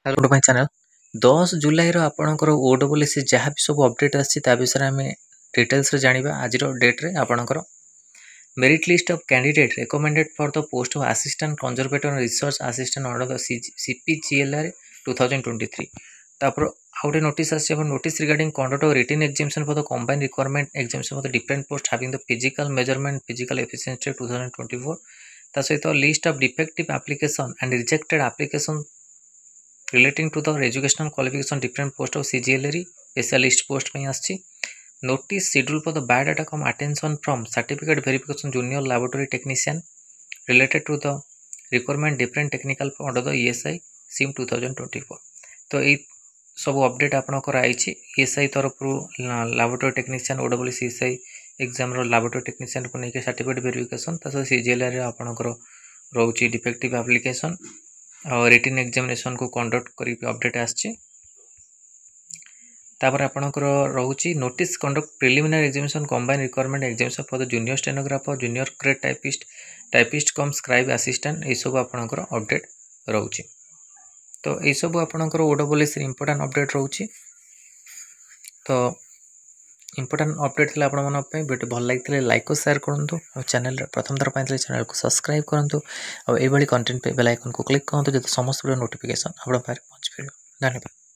Hello my channel 10 जुलाई रो आपणकर ओडब्ल्यूसी जहाँ भी सब अपडेट आछि ता विषय आम डिटेल्स रे जानिबा आज रो डेट रे आपणकर merit list of candidate recommended for the post of assistant conservator research assistant under the CPGLR 2023 तापर आउटे नोटिस आछि अब notice regarding conduct of written examination for the combined requirement examination for the different post having the physical measurement physical efficiency 2024 ता सहित list of defective application and rejected application relating to the educational qualification different post of CGLRE specialist post में आछि notice schedule for the biodatacom attention from certificate verification junior laboratory technician related to the requirement different technical under the ESI SIM 2024 तो ये सब update आपनकर आइछि ESI तरफ laboratory technician OWC ESI exam रो laboratory technician को नेके certificate verification तसो CGLRE रे आपनकर रहउछि डिफेक्टिव एप्लिकेशन और रिटन एग्जामिनेशन को कंडक्ट करी अपडेट आछि तापर आपनकर रहउछि notice conduct preliminary examination combine requirement examination for the junior stenographer junior grade typist cum scribe assistant ए सब आपनकर अपडेट रहउछि तो ए सब आपनकर ओडब्ल्यूएस इंपोर्टेंट अपडेट रहउछि तो इंपोर्टेंट अपडेट थिला आपण मन पे वीडियो भल लागितले लाइक और शेयर करंतु और चैनल प्रथम थर पाइतले चैनल को सब्सक्राइब करंतु और ए बडी कंटेंट पे बेल आइकन को क्लिक करंतु जते समस्त वीडियो नोटिफिकेशन आपण पारे पहुंच परियो धन्यवाद।